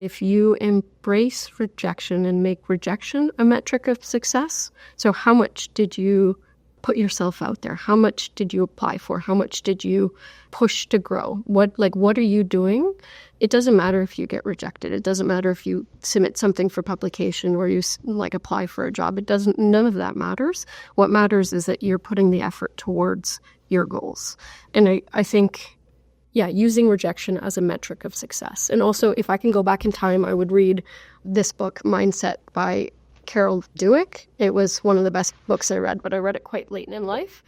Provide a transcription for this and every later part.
If you embrace rejection and make rejection a metric of success, so how much did you put yourself out there? How much did you apply for? How much did you push to grow? What are you doing? It doesn't matter if you get rejected. It doesn't matter if you submit something for publication or you apply for a job. None of that matters. What matters is that you're putting the effort towards your goals. And I think, using rejection as a metric of success. And also, if I can go back in time, I would read this book, Mindset by Carol Dweck. It was one of the best books I read, but I read it quite late in life.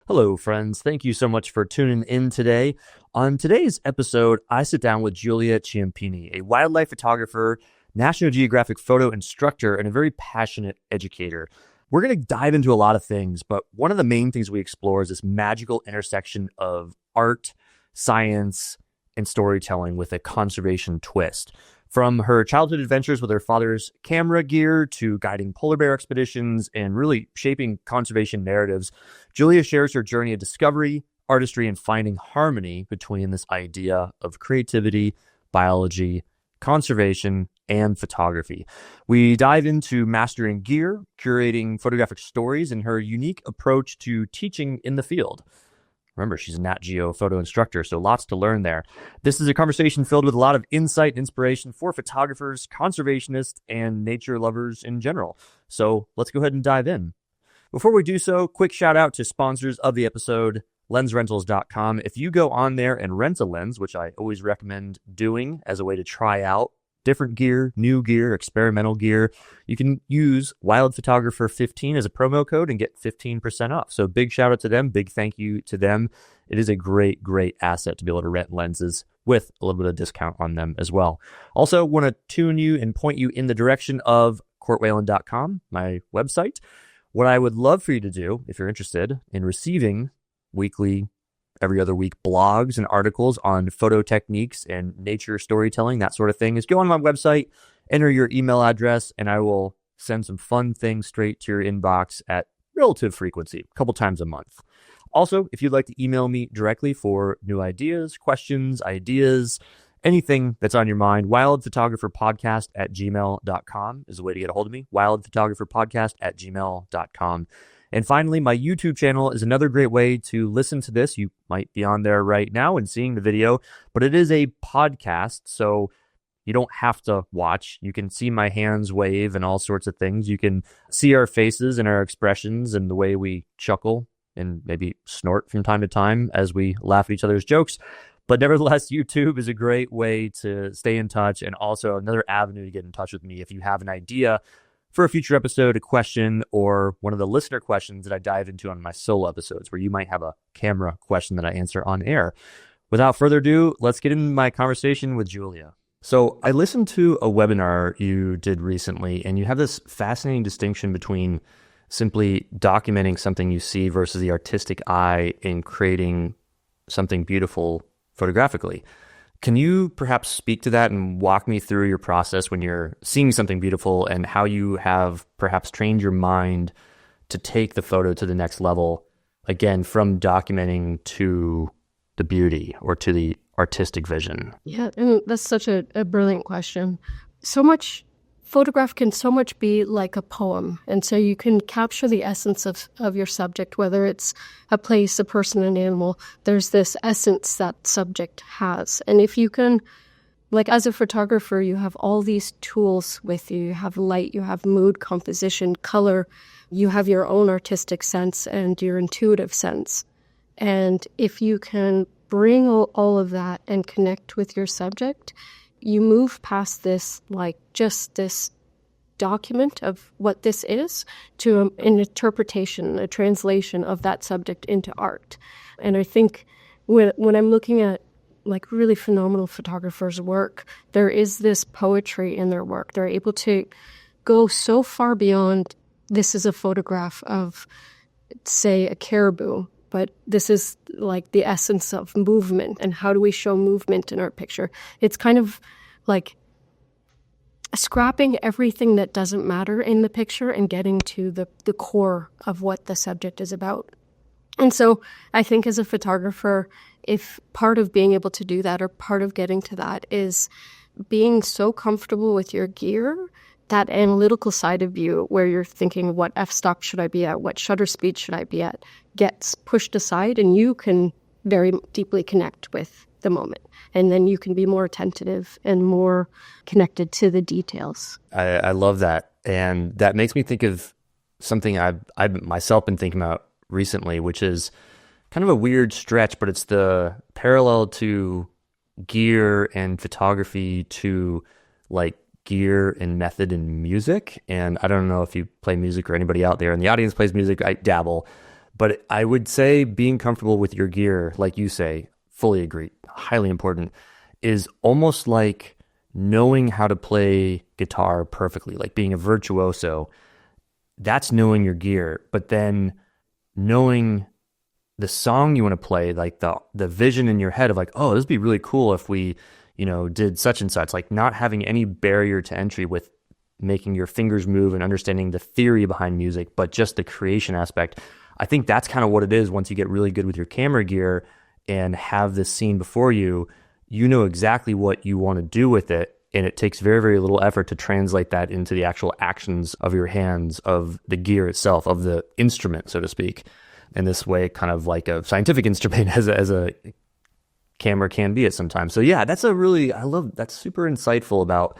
Hello, friends. Thank you so much for tuning in today. On today's episode, I sit down with Giulia Ciampini, a wildlife photographer, National Geographic photo instructor, and a very passionate educator. We're going to dive into a lot of things, but one of the main things we explore is this magical intersection of art, science, and storytelling with a conservation twist. From her childhood adventures with her father's camera gear to guiding polar bear expeditions and really shaping conservation narratives, Giulia shares her journey of discovery, artistry, and finding harmony between this idea of creativity, biology, conservation, and photography. We dive into mastering gear, curating photographic stories, and her unique approach to teaching in the field. Remember, she's a NatGeo photo instructor, so lots to learn there. This is a conversation filled with a lot of insight and inspiration for photographers, conservationists, and nature lovers in general. So let's go ahead and dive in. Before we do so, quick shout out to sponsors of the episode, lensrentals.com. If you go on there and rent a lens, which I always recommend doing as a way to try out different gear, new gear, experimental gear, you can use WildPhotographer15 as a promo code and get 15% off. So big shout out to them. Big thank you to them. It is a great, great asset to be able to rent lenses with a little bit of discount on them as well. Also want to tune you and point you in the direction of courtwhelan.com, my website. What I would love for you to do, if you're interested in receiving weekly, every other week blogs and articles on photo techniques and nature storytelling, that sort of thing, is go on my website, enter your email address, and I will send some fun things straight to your inbox at relative frequency, a couple times a month. Also, if you'd like to email me directly for new ideas, questions, anything that's on your mind, wildphotographerpodcast@gmail.com is a way to get a hold of me, wildphotographerpodcast@gmail.com. And finally, my YouTube channel is another great way to listen to this. You might be on there right now and seeing the video, but it is a podcast, so you don't have to watch. You can see my hands wave and all sorts of things. You can see our faces and our expressions and the way we chuckle and maybe snort from time to time as we laugh at each other's jokes. But nevertheless, YouTube is a great way to stay in touch and also another avenue to get in touch with me if you have an idea for a future episode, a question, or one of the listener questions that I dive into on my solo episodes, where you might have a camera question that I answer on air. Without further ado, let's get into my conversation with Giulia. So I listened to a webinar you did recently, and you have this fascinating distinction between simply documenting something you see versus the artistic eye in creating something beautiful photographically. Can you perhaps speak to that and walk me through your process when you're seeing something beautiful and how you have perhaps trained your mind to take the photo to the next level, again, from documenting to the beauty or to the artistic vision? Yeah, and that's such a brilliant question. Photograph can so much be like a poem. And so you can capture the essence of your subject, whether it's a place, a person, an animal. There's this essence that subject has. And if you can, as a photographer, you have all these tools with you. You have light, you have mood, composition, color. You have your own artistic sense and your intuitive sense. And if you can bring all of that and connect with your subject, you move past this, just this document of what this is, to an interpretation, a translation of that subject into art. And I think when I'm looking at really phenomenal photographers' work, there is this poetry in their work. They're able to go so far beyond, this is a photograph of say, a caribou, but this is like the essence of movement. And how do we show movement in our picture? It's kind of like scrapping everything that doesn't matter in the picture and getting to the core of what the subject is about. And so I think as a photographer, if part of being able to do that or part of getting to that is being so comfortable with your gear, that analytical side of you where you're thinking, what f-stop should I be at? What shutter speed should I be at? Gets pushed aside, and you can very deeply connect with the moment. And then you can be more attentive and more connected to the details. I love that. And that makes me think of something I've myself been thinking about recently, which is kind of a weird stretch, but it's the parallel to gear and photography to like gear and method in music. And I don't know if you play music or anybody out there in the audience plays music. I dabble, but I would say being comfortable with your gear, like you say, fully agree, highly important, is almost like knowing how to play guitar perfectly, like being a virtuoso. That's knowing your gear, but then knowing the song you want to play, like the vision in your head of like, oh, this would be really cool if we, did such and such, like not having any barrier to entry with making your fingers move and understanding the theory behind music, but just the creation aspect. I think that's kind of what it is once you get really good with your camera gear and have this scene before you, you know exactly what you want to do with it. And it takes very, very little effort to translate that into the actual actions of your hands, of the gear itself, of the instrument, so to speak. In this way, kind of like a scientific instrument as a camera can be at sometimes. So yeah, that's super insightful about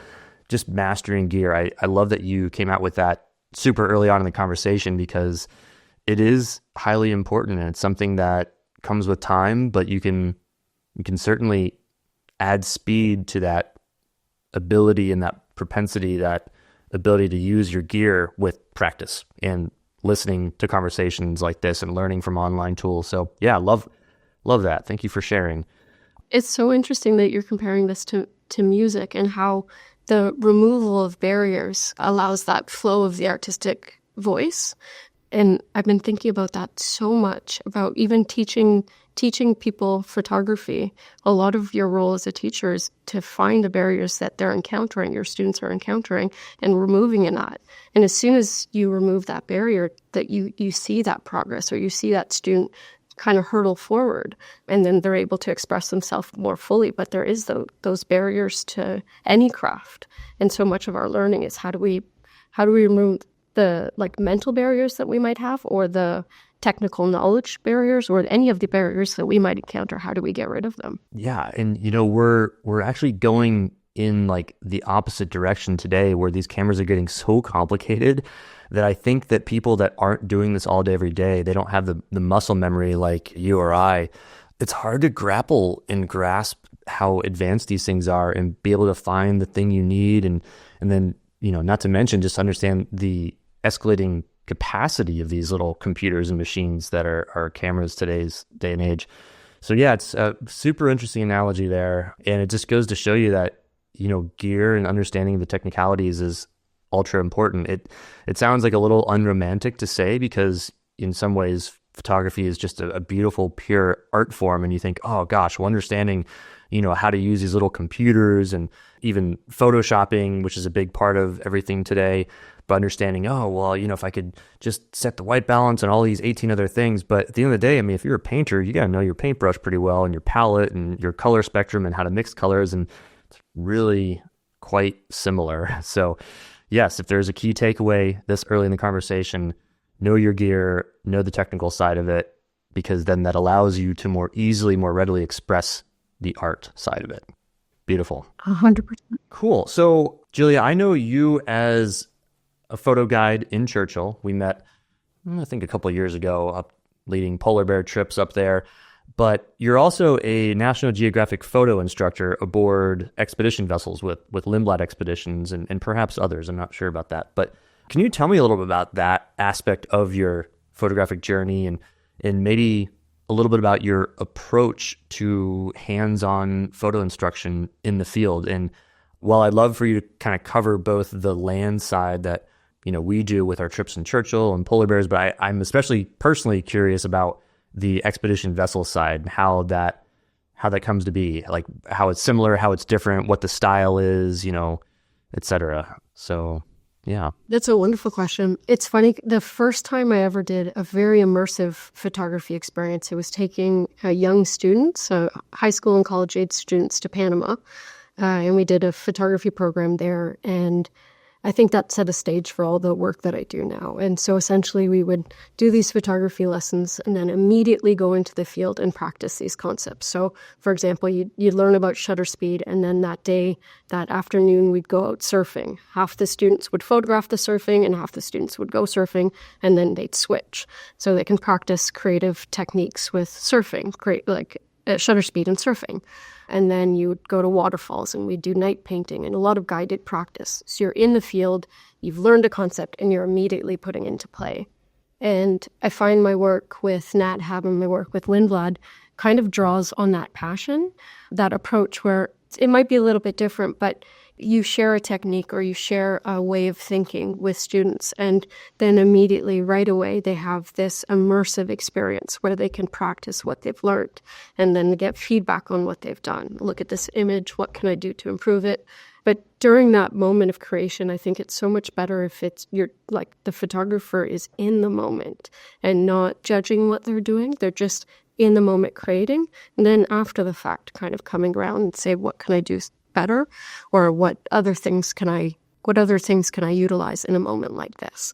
just mastering gear. I love that you came out with that super early on in the conversation, because it is highly important and it's something that comes with time, but you can certainly add speed to that ability and that propensity, that ability to use your gear with practice and listening to conversations like this and learning from online tools. So yeah, love that. Thank you for sharing. It's so interesting that you're comparing this to music and how the removal of barriers allows that flow of the artistic voice. And I've been thinking about that so much, about even teaching people photography. A lot of your role as a teacher is to find the barriers that they're encountering, your students are encountering, and removing that. And as soon as you remove that barrier, that you see that progress, or you see that student kind of hurdle forward, and then they're able to express themselves more fully. But there is those barriers to any craft. And so much of our learning is how do we remove the mental barriers that we might have, or the technical knowledge barriers, or any of the barriers that we might encounter. How do we get rid of them? Yeah. And we're actually going in like the opposite direction today, where these cameras are getting so complicated that I think that people that aren't doing this all day, every day, they don't have the muscle memory like you or I. It's hard to grapple and grasp how advanced these things are and be able to find the thing you need. And then, not to mention just understand the escalating capacity of these little computers and machines that are cameras today's day and age. So yeah, it's a super interesting analogy there. And it just goes to show you that, gear and understanding the technicalities is ultra important. It sounds like a little unromantic to say, because in some ways photography is just a beautiful, pure art form. And you think, oh gosh, well, understanding, how to use these little computers and even photoshopping, which is a big part of everything today, but understanding, oh, well, if I could just set the white balance and all these 18 other things. But at the end of the day, I mean, if you're a painter, you got to know your paintbrush pretty well, and your palette and your color spectrum and how to mix colors. And it's really quite similar. So yes, if there's a key takeaway this early in the conversation, know your gear, know the technical side of it, because then that allows you to more easily, more readily express the art side of it. Beautiful. 100%. Cool. So Giulia, I know you as a photo guide in Churchill. We met, I think, a couple of years ago, up leading polar bear trips up there. But you're also a National Geographic photo instructor aboard expedition vessels with Lindblad Expeditions and perhaps others. I'm not sure about that. But can you tell me a little bit about that aspect of your photographic journey and maybe a little bit about your approach to hands-on photo instruction in the field? And while I'd love for you to kind of cover both the land side that we do with our trips in Churchill and polar bears, but I'm especially personally curious about the expedition vessel side, how that comes to be, like how it's similar, how it's different, what the style is, et cetera. So yeah. That's a wonderful question. It's funny, the first time I ever did a very immersive photography experience, it was taking young students, high school and college age students, to Panama. And we did a photography program there. And I think that set a stage for all the work that I do now. And so essentially we would do these photography lessons and then immediately go into the field and practice these concepts. So for example, you'd learn about shutter speed, and then that afternoon, we'd go out surfing. Half the students would photograph the surfing and half the students would go surfing, and then they'd switch. So they can practice creative techniques with surfing, shutter speed and surfing. And then you would go to waterfalls, and we'd do night painting and a lot of guided practice. So you're in the field, you've learned a concept, and you're immediately putting into play. And I find my work with NatGeo and my work with Lindblad kind of draws on that passion, that approach where it might be a little bit different, but you share a technique or you share a way of thinking with students, and then immediately right away they have this immersive experience where they can practice what they've learned and then get feedback on what they've done. Look at this image, what can I do to improve it? But during that moment of creation, I think it's so much better if you're like the photographer is in the moment and not judging what they're doing. They're just in the moment creating, and then after the fact kind of coming around and say, what can I do better, or what other things can I utilize in a moment like this?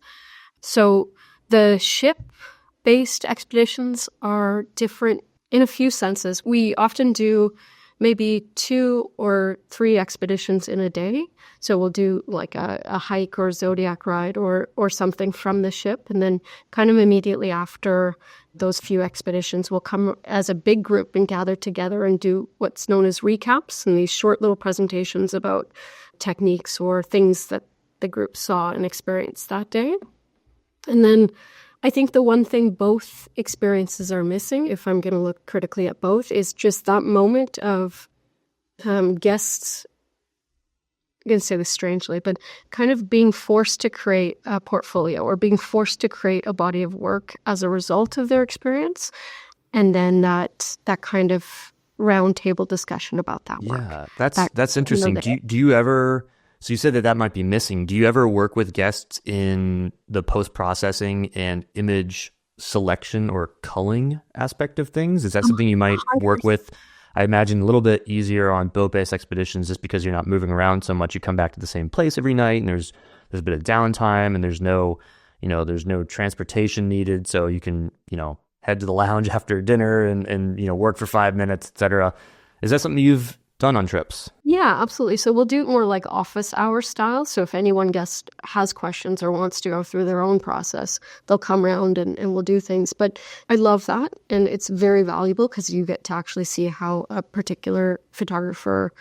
So the ship-based expeditions are different in a few senses. We often do maybe 2 or 3 expeditions in a day. So we'll do like a hike or a zodiac ride or something from the ship, and then kind of immediately after those few expeditions, we'll come as a big group and gather together and do what's known as recaps, and these short little presentations about techniques or things that the group saw and experienced that day. And then I think the one thing both experiences are missing, if I'm going to look critically at both, is just that moment of guests, I'm going to say this strangely, but kind of being forced to create a portfolio or being forced to create a body of work as a result of their experience. And then that kind of round table discussion about that work. Yeah, that's interesting. Do you ever, so you said that might be missing. Do you ever work with guests in the post-processing and image selection or culling aspect of things? Is that something you might work with? I imagine a little bit easier on boat-based expeditions just because you're not moving around so much. You come back to the same place every night, and there's a bit of downtime, and there's no transportation needed, so you can, head to the lounge after dinner and work for 5 minutes, etc. Is that something you've done on trips? Yeah, absolutely. So we'll do it more like office hour style. So if anyone guest has questions or wants to go through their own process, they'll come around and we'll do things. But I love that. And it's very valuable because you get to actually see how a particular photographer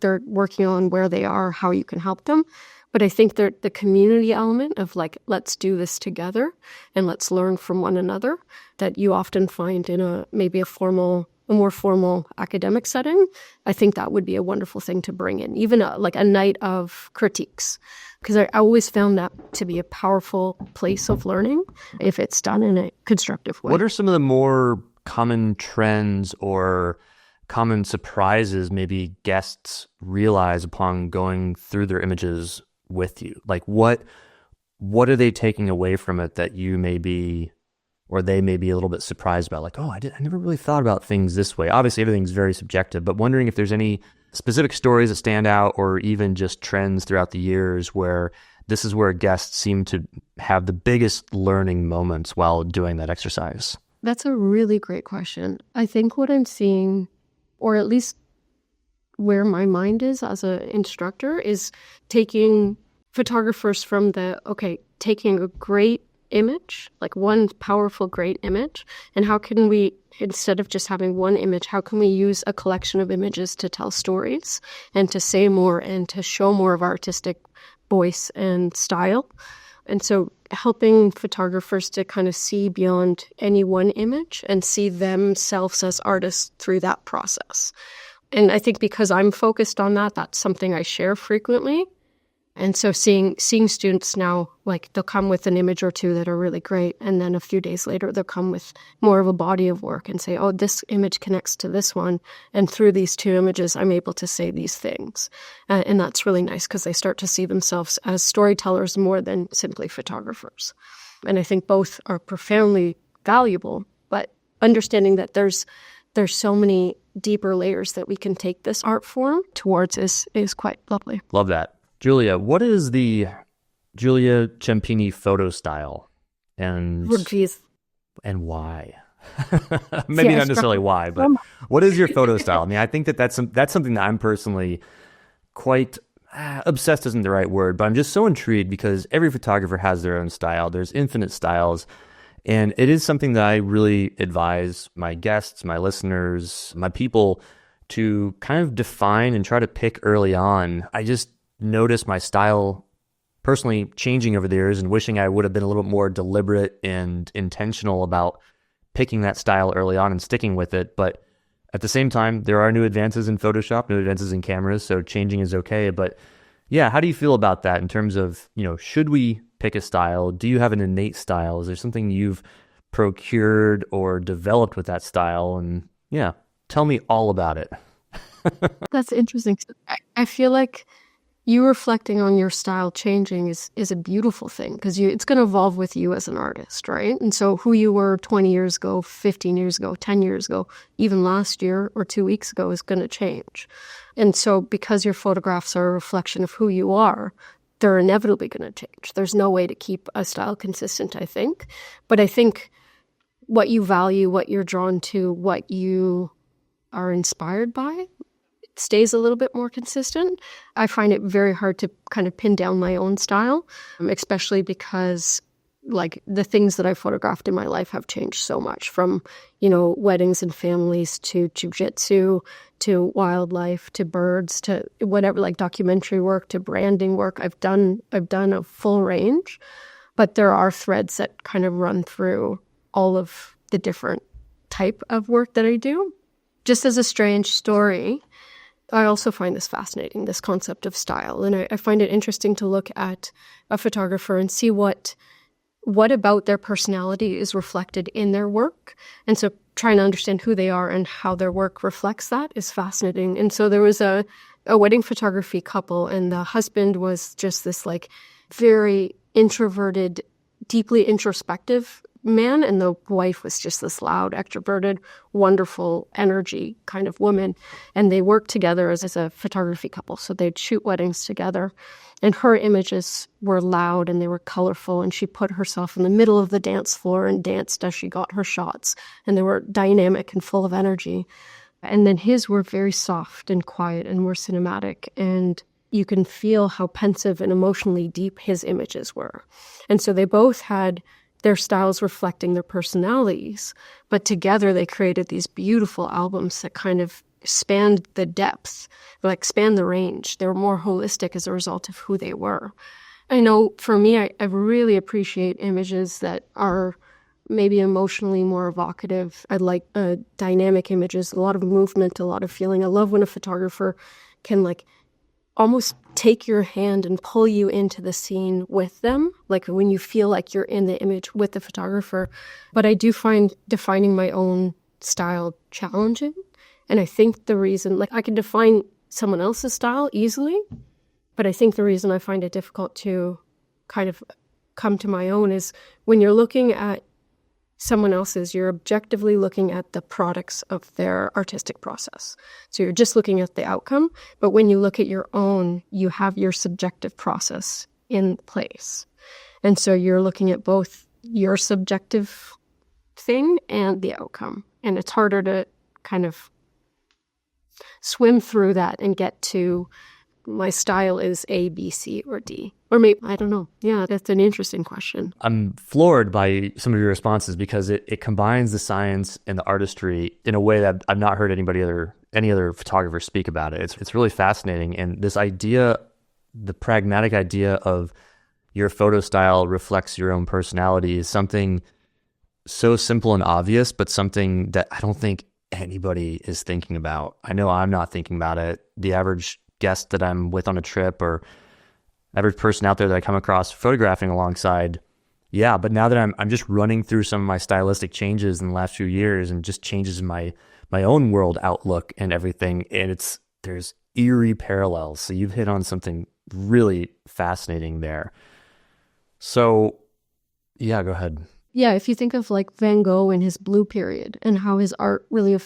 they're working on, where they are, how you can help them. But I think that the community element of like, let's do this together and let's learn from one another, that you often find in a more formal academic setting, I think that would be a wonderful thing to bring in, even like a night of critiques, because I always found that to be a powerful place of learning if it's done in a constructive way. What are some of the more common trends or common surprises maybe guests realize upon going through their images with you? Like what are they taking away from it that you may be, or they may be a little bit surprised about, like, oh, I never really thought about things this way. Obviously, everything's very subjective, but wondering if there's any specific stories that stand out or even just trends throughout the years where this is where guests seem to have the biggest learning moments while doing that exercise. That's a really great question. I think what I'm seeing, or at least where my mind is as an instructor, is taking photographers from taking a great image, like one powerful, great image, and how can we, instead of just having one image, how can we use a collection of images to tell stories and to say more and to show more of artistic voice and style? And so helping photographers to kind of see beyond any one image and see themselves as artists through that process. And I think because I'm focused on that, that's something I share frequently. And so seeing students now, like they'll come with an image or two that are really great, and then a few days later they'll come with more of a body of work and say, oh, this image connects to this one, and through these two images I'm able to say these things. And that's really nice because they start to see themselves as storytellers more than simply photographers. And I think both are profoundly valuable, but understanding that there's so many deeper layers that we can take this art form towards is quite lovely. Love that. Giulia, what is the Giulia Ciampini photo style? And why? Maybe not necessarily why, but what is your photo style? I mean, I think that's something that I'm personally quite obsessed isn't the right word, but I'm just so intrigued because every photographer has their own style. There's infinite styles. And it is something that I really advise my guests, my listeners, my people to kind of define and try to pick early on. I just noticed my style personally changing over the years and wishing I would have been a little bit more deliberate and intentional about picking that style early on and sticking with it. But at the same time, there are new advances in Photoshop, new advances in cameras, so changing is okay. But yeah, how do you feel about that in terms of, should we pick a style? Do you have an innate style? Is there something you've procured or developed with that style? And yeah, tell me all about it. That's interesting. I feel like you reflecting on your style changing is a beautiful thing because it's going to evolve with you as an artist, right? And so who you were 20 years ago, 15 years ago, 10 years ago, even last year or 2 weeks ago is going to change. And so because your photographs are a reflection of who you are, they're inevitably going to change. There's no way to keep a style consistent, I think. But I think what you value, what you're drawn to, what you are inspired by, stays a little bit more consistent. I find it very hard to kind of pin down my own style, especially because like the things that I photographed in my life have changed so much from, weddings and families to jiu-jitsu, to wildlife, to birds, to whatever, like documentary work, to branding work. I've done a full range, but there are threads that kind of run through all of the different type of work that I do. Just as a strange story, I also find this fascinating, this concept of style. And I find it interesting to look at a photographer and see what about their personality is reflected in their work. And so trying to understand who they are and how their work reflects that is fascinating. And so there was a wedding photography couple, and the husband was just this like very introverted, deeply introspective man, and the wife was just this loud, extroverted, wonderful energy kind of woman. And they worked together as a photography couple. So they'd shoot weddings together. And her images were loud and they were colorful. And she put herself in the middle of the dance floor and danced as she got her shots. And they were dynamic and full of energy. And then his were very soft and quiet and more cinematic. And you can feel how pensive and emotionally deep his images were. And so they both had their styles reflecting their personalities, but together they created these beautiful albums that kind of spanned the depth, like spanned the range. They were more holistic as a result of who they were. I know for me, I really appreciate images that are maybe emotionally more evocative. I like dynamic images, a lot of movement, a lot of feeling. I love when a photographer can like almost take your hand and pull you into the scene with them, like when you feel like you're in the image with the photographer. But I do find defining my own style challenging. And I think the reason, like I can define someone else's style easily, but I think the reason I find it difficult to kind of come to my own is when you're looking at someone else's, you're objectively looking at the products of their artistic process. So you're just looking at the outcome. But when you look at your own, you have your subjective process in place. And so you're looking at both your subjective thing and the outcome. And it's harder to kind of swim through that and get to my style is A, B, C, or D. Or maybe, I don't know. Yeah, that's an interesting question. I'm floored by some of your responses because it combines the science and the artistry in a way that I've not heard any other photographer speak about it. It's really fascinating. And this idea, the pragmatic idea of your photo style reflects your own personality is something so simple and obvious, but something that I don't think anybody is thinking about. I know I'm not thinking about it. The average guest that I'm with on a trip or average person out there that I come across photographing alongside. Yeah, but now that I'm just running through some of my stylistic changes in the last few years and just changes in my own world outlook and everything, and there's eerie parallels. So you've hit on something really fascinating there. So yeah, go ahead. Yeah, if you think of like Van Gogh in his blue period and how his art really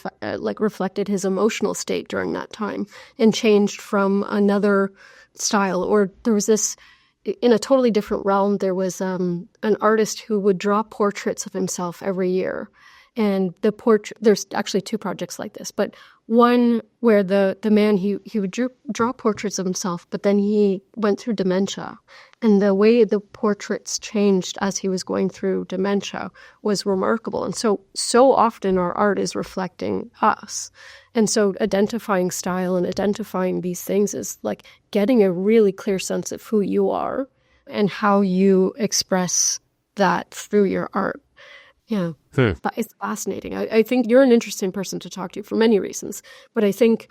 reflected his emotional state during that time and changed from another style. Or there was this, in a totally different realm, there was an artist who would draw portraits of himself every year. And there's actually two projects like this, but one where the man, he would draw portraits of himself, but then he went through dementia. And the way the portraits changed as he was going through dementia was remarkable. And so often our art is reflecting us. And so identifying style and identifying these things is like getting a really clear sense of who you are and how you express that through your art. Yeah, but it's fascinating. I think you're an interesting person to talk to for many reasons, but I think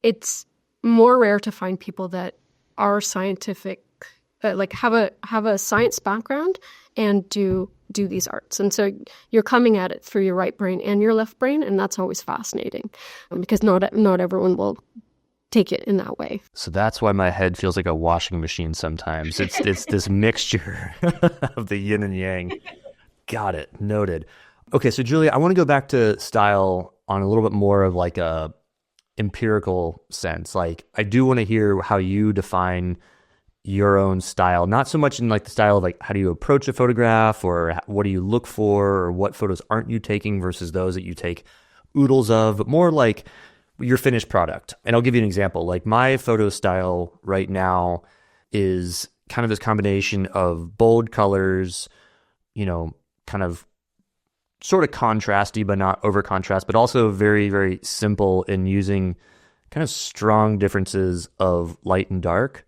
it's more rare to find people that are scientific, like have a science background and do these arts. And so you're coming at it through your right brain and your left brain, and that's always fascinating because not everyone will take it in that way. So that's why my head feels like a washing machine sometimes. It's this mixture of the yin and yang. Got it. Noted. Okay, so Giulia, I want to go back to style on a little bit more of like a empirical sense. Like I do want to hear how you define your own style, not so much in like the style of like how do you approach a photograph or what do you look for or what photos aren't you taking versus those that you take oodles of, but more like your finished product. And I'll give you an example. Like my photo style right now is kind of this combination of bold colors, kind of sort of contrasty, but not over contrast, but also very, very simple in using kind of strong differences of light and dark,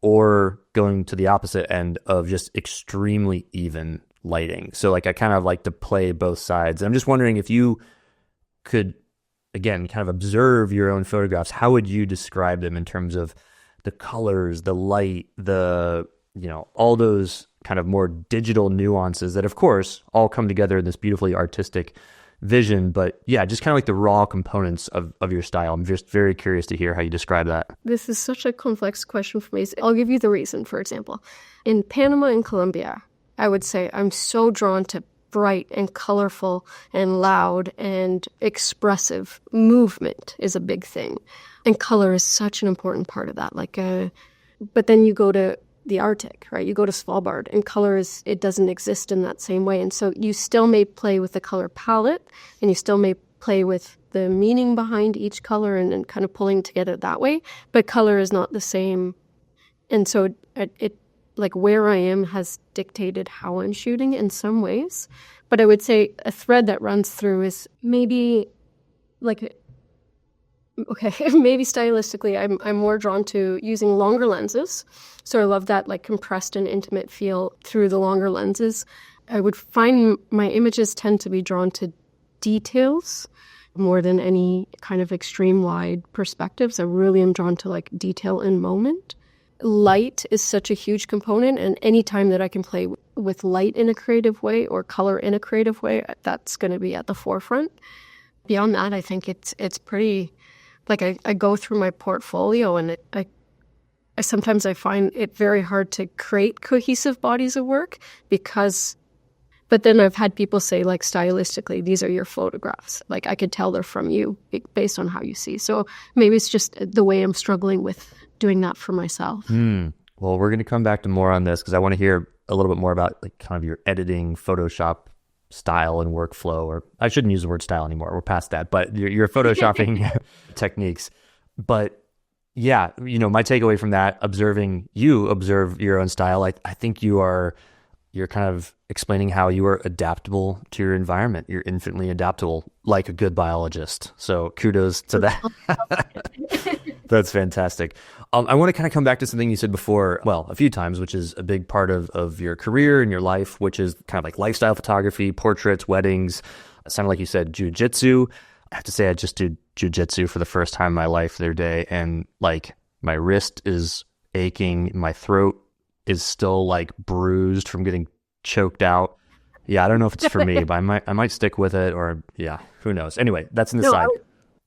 or going to the opposite end of just extremely even lighting. So like I kind of like to play both sides. I'm just wondering if you could, again, kind of observe your own photographs, how would you describe them in terms of the colors, the light, all those kind of more digital nuances that, of course, all come together in this beautifully artistic vision. But yeah, just kind of like the raw components of your style. I'm just very curious to hear how you describe that. This is such a complex question for me. I'll give you the reason, for example. In Panama and Colombia, I would say I'm so drawn to bright and colorful and loud and expressive. Movement is a big thing. And color is such an important part of that. But then you go to the Arctic, right? You go to Svalbard and it doesn't exist in that same way. And so you still may play with the color palette and you still may play with the meaning behind each color and kind of pulling together that way. But color is not the same. And so it like where I am has dictated how I'm shooting in some ways. But I would say a thread that runs through is maybe maybe stylistically, I'm more drawn to using longer lenses. So I love that like compressed and intimate feel through the longer lenses. I would find my images tend to be drawn to details more than any kind of extreme wide perspectives. I really am drawn to like detail in moment. Light is such a huge component, and any time that I can play with light in a creative way or color in a creative way, that's going to be at the forefront. Beyond that, I think it's pretty. Like I go through my portfolio and I sometimes I find it very hard to create cohesive bodies of work but then I've had people say like stylistically, these are your photographs. Like I could tell they're from you based on how you see. So maybe it's just the way I'm struggling with doing that for myself. Well, we're going to come back to more on this because I want to hear a little bit more about like kind of your editing, Photoshop style and workflow, or I shouldn't use the word style anymore. We're past that, but your photoshopping techniques. But yeah, my takeaway from that, observe your own style. I think you're kind of explaining how you are adaptable to your environment. You're infinitely adaptable, like a good biologist. So kudos to that. That's fantastic. I want to kind of come back to something you said before, well, a few times, which is a big part of your career and your life, which is kind of like lifestyle photography, portraits, weddings. It sounded like you said jiu-jitsu. I have to say I just did jiu-jitsu for the first time in my life the other day, and like my wrist is aching, my throat is still like bruised from getting choked out. Yeah, I don't know if it's for me, but I might stick with it, or yeah, who knows. Anyway, that's an aside.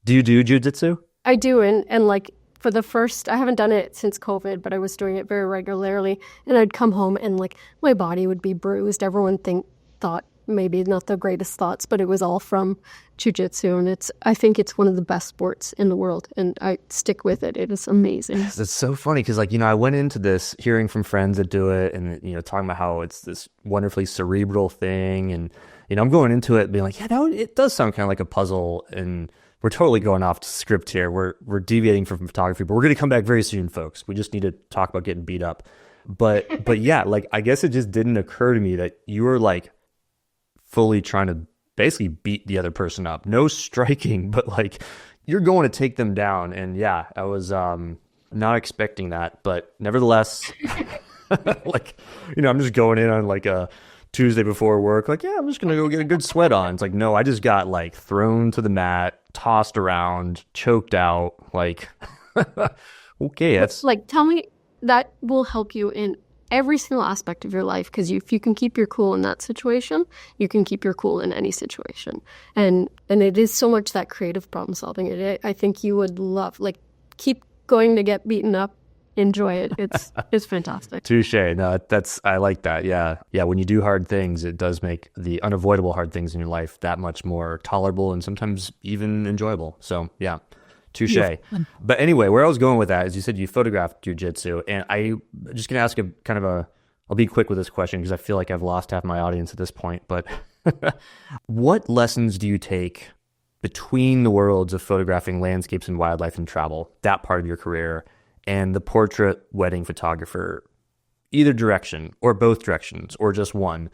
Do you do jujitsu? I do, and like for the first, I haven't done it since COVID, but I was doing it very regularly, and I'd come home and like my body would be bruised. Everyone thought maybe not the greatest thoughts, but it was all from jiu-jitsu, and I think it's one of the best sports in the world, and I stick with it. It is amazing. It's so funny because, like, I went into this hearing from friends that do it, and talking about how it's this wonderfully cerebral thing, and I'm going into it being like, yeah, no, it does sound kind of like a puzzle, and we're totally going off script here. We're deviating from photography, but we're going to come back very soon, folks. We just need to talk about getting beat up, but yeah, like I guess it just didn't occur to me that you were like fully trying to basically beat the other person up. No striking, but like you're going to take them down. And yeah, I was not expecting that, but nevertheless, like, I'm just going in on like a Tuesday before work, like, yeah, I'm just going to go get a good sweat on. It's like, no, I just got like thrown to the mat, tossed around, choked out. Like, okay, that's like, tell me that will help you in every single aspect of your life, because if you can keep your cool in that situation, you can keep your cool in any situation. And it is so much that creative problem solving. I think you would love, like, keep going to get beaten up, enjoy it. It's fantastic. Touche. No, I like that. Yeah. When you do hard things, it does make the unavoidable hard things in your life that much more tolerable and sometimes even enjoyable. So yeah. Touche. But anyway, where I was going with that is you said you photographed jiu-jitsu, and I'm just going to ask I'll be quick with this question because I feel like I've lost half my audience at this point, but what lessons do you take between the worlds of photographing landscapes and wildlife and travel, that part of your career, and the portrait wedding photographer, either direction or both directions or just one?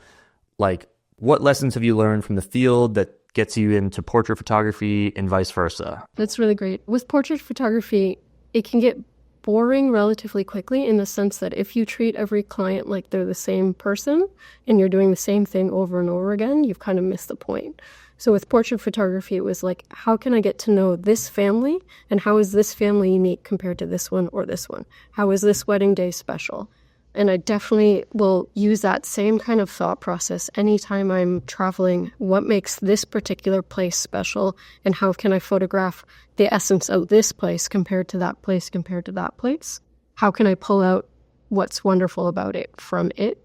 Like, what lessons have you learned from the field that gets you into portrait photography and vice versa? That's really great. With portrait photography, it can get boring relatively quickly in the sense that if you treat every client like they're the same person and you're doing the same thing over and over again, you've kind of missed the point. So with portrait photography, it was like, how can I get to know this family, and how is this family unique compared to this one or this one? How is this wedding day special? And I definitely will use that same kind of thought process anytime I'm traveling. What makes this particular place special, and how can I photograph the essence of this place compared to that place, compared to that place? How can I pull out what's wonderful about it from it?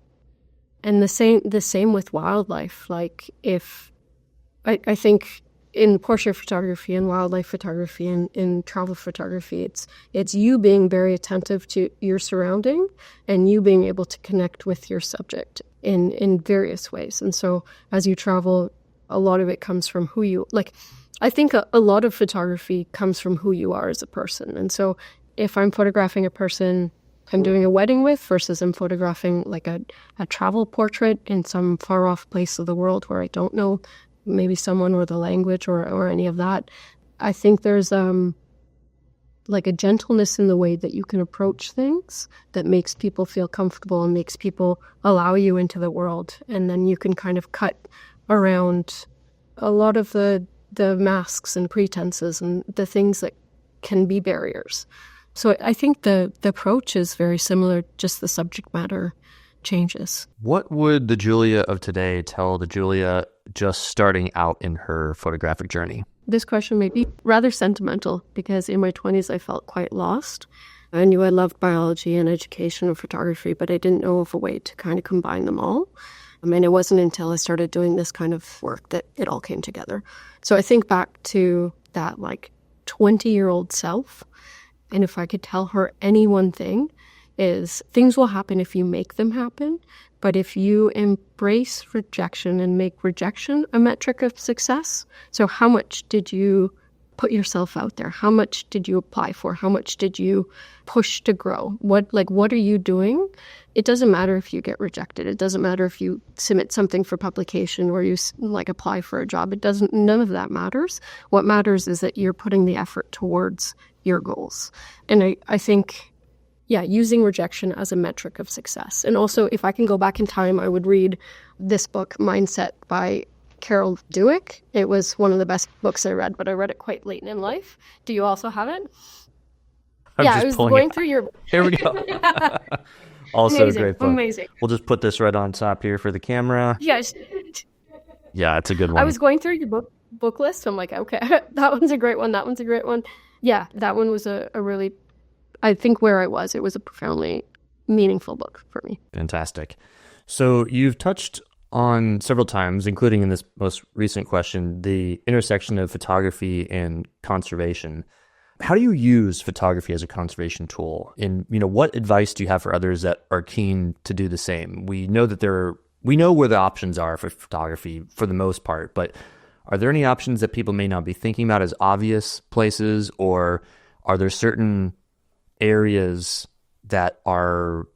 And the same with wildlife. Like, if I think in portrait photography and wildlife photography and in travel photography, it's you being very attentive to your surrounding and you being able to connect with your subject in various ways. And so as you travel, a lot of it comes from who you, like, I think a lot of photography comes from who you are as a person. And so if I'm photographing a person I'm doing a wedding with versus I'm photographing like a travel portrait in some far off place of the world where I don't know maybe someone or the language or any of that, I think there's like a gentleness in the way that you can approach things that makes people feel comfortable and makes people allow you into the world. And then you can kind of cut around a lot of the masks and pretenses and the things that can be barriers. So I think the approach is very similar, just the subject matter changes. What would the Giulia of today tell the Giulia just starting out in her photographic journey? This question may be rather sentimental because in my 20s I felt quite lost. I knew I loved biology and education and photography, but I didn't know of a way to kind of combine them all. I mean, it wasn't until I started doing this kind of work that it all came together. So I think back to that like 20-year-old self, and if I could tell her any one thing, is things will happen if you make them happen. But if you embrace rejection and make rejection a metric of success, so how much did you put yourself out there? How much did you apply for? How much did you push to grow? What are you doing? It doesn't matter if you get rejected. It doesn't matter if you submit something for publication or you like apply for a job. None of that matters. What matters is that you're putting the effort towards your goals. And I think, yeah, using rejection as a metric of success. And also, if I can go back in time, I would read this book, Mindset, by Carol Dweck. It was one of the best books I read, but I read it quite late in life. Do you also have it? I was going through your... Here we go. Also a Amazing. great book. Amazing. We'll just put this right on top here for the camera. Yes. Yeah, it's a good I one. was going through your book list. I'm like, okay, that one's a great one. That one's a great one. Yeah, that one was a really, I think where I was, it was a profoundly meaningful book for me. Fantastic. So you've touched on several times, including in this most recent question, the intersection of photography and conservation. How do you use photography as a conservation tool? And, what advice do you have for others that are keen to do the same? We know that we know where the options are for photography for the most part, but are there any options that people may not be thinking about as obvious places, or are there certain areas that are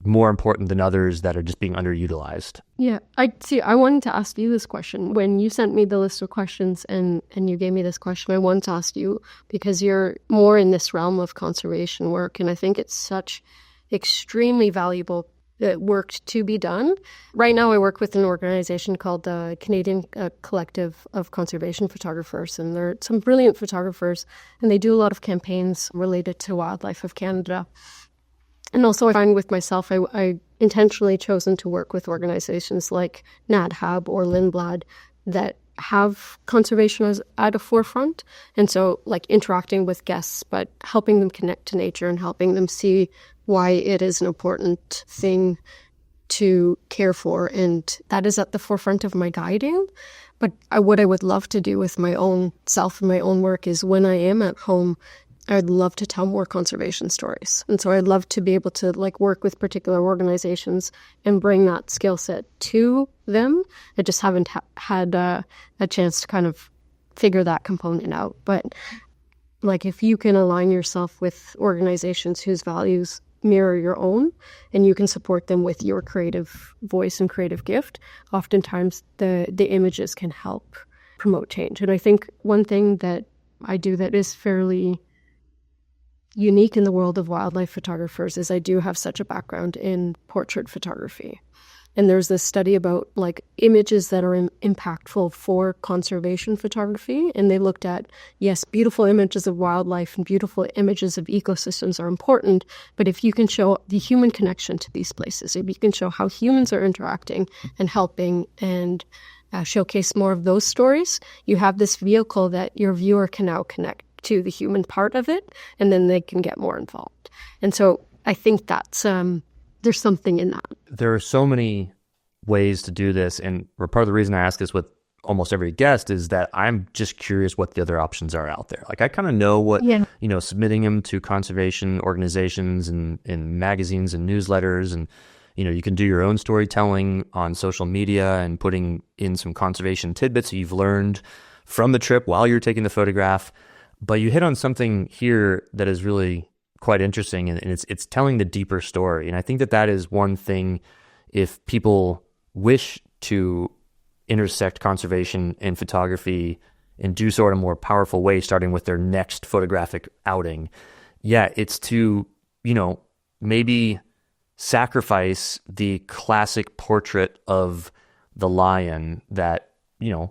more important than others that are just being underutilized? Yeah, I wanted to ask you this question. When you sent me the list of questions and you gave me this question, I wanted to ask you because you're more in this realm of conservation work, and I think it's such extremely valuable work to be done. Right now I work with an organization called the Canadian Collective of Conservation Photographers, and they're some brilliant photographers, and they do a lot of campaigns related to wildlife of Canada. And also I find with myself, I intentionally chosen to work with organizations like NatHab or Lindblad that have conservation as at a forefront. And so like interacting with guests, but helping them connect to nature and helping them see why it is an important thing to care for. And that is at the forefront of my guiding. But what I would love to do with my own self and my own work is when I am at home, I'd love to tell more conservation stories. And so I'd love to be able to work with particular organizations and bring that skill set to them. I just haven't had a chance to kind of figure that component out. But if you can align yourself with organizations whose values mirror your own and you can support them with your creative voice and creative gift, oftentimes the images can help promote change. And I think one thing that I do that is fairly unique in the world of wildlife photographers is I do have such a background in portrait photography. And there's this study about images that are impactful for conservation photography. And they looked at, yes, beautiful images of wildlife and beautiful images of ecosystems are important. But if you can show the human connection to these places, if you can show how humans are interacting and helping and showcase more of those stories, you have this vehicle that your viewer can now connect to the human part of it, and then they can get more involved. And so I think that's there's something in that. There are so many ways to do this, and part of the reason I ask this with almost every guest is that I'm just curious what the other options are out there. I kind of know what, submitting them to conservation organizations and magazines and newsletters, and you can do your own storytelling on social media and putting in some conservation tidbits that you've learned from the trip while you're taking the photograph. But you hit on something here that is really quite interesting, and it's telling the deeper story. And I think that is one thing, if people wish to intersect conservation and photography and do so in a more powerful way, starting with their next photographic outing, it's to, maybe sacrifice the classic portrait of the lion that,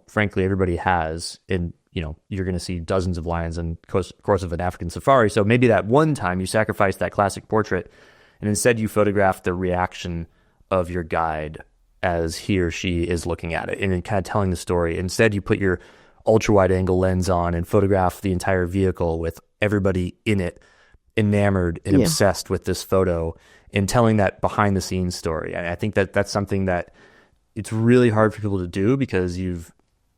frankly, everybody has in you're going to see dozens of lions in the course of an African safari. So maybe that one time you sacrifice that classic portrait and instead you photograph the reaction of your guide as he or she is looking at it and then kind of telling the story. Instead, you put your ultra wide angle lens on and photograph the entire vehicle with everybody in it enamored and obsessed with this photo and telling that behind the scenes story. And I think that's something that it's really hard for people to do because you've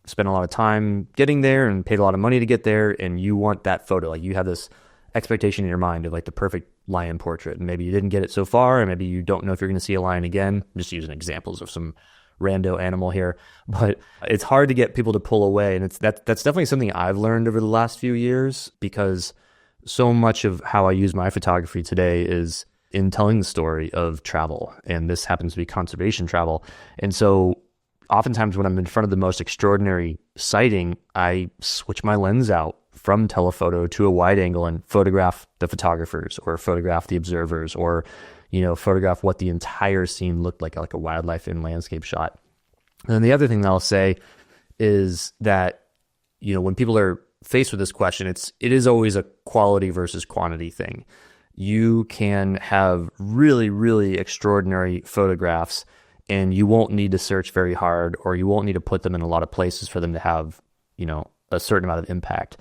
spent a lot of time getting there and paid a lot of money to get there, and you want that photo. You have this expectation in your mind of the perfect lion portrait, and maybe you didn't get it so far, and maybe you don't know if you're going to see a lion again. I'm just using examples of some rando animal here, but it's hard to get people to pull away, and that's definitely something I've learned over the last few years, because so much of how I use my photography today is in telling the story of travel, and this happens to be conservation travel. And so oftentimes when I'm in front of the most extraordinary sighting, I switch my lens out from telephoto to a wide angle and photograph the photographers or photograph the observers or, photograph what the entire scene looked like a wildlife and landscape shot. And then the other thing that I'll say is that, when people are faced with this question, it is always a quality versus quantity thing. you can have really, really extraordinary photographs, and you won't need to search very hard, or you won't need to put them in a lot of places for them to have, a certain amount of impact.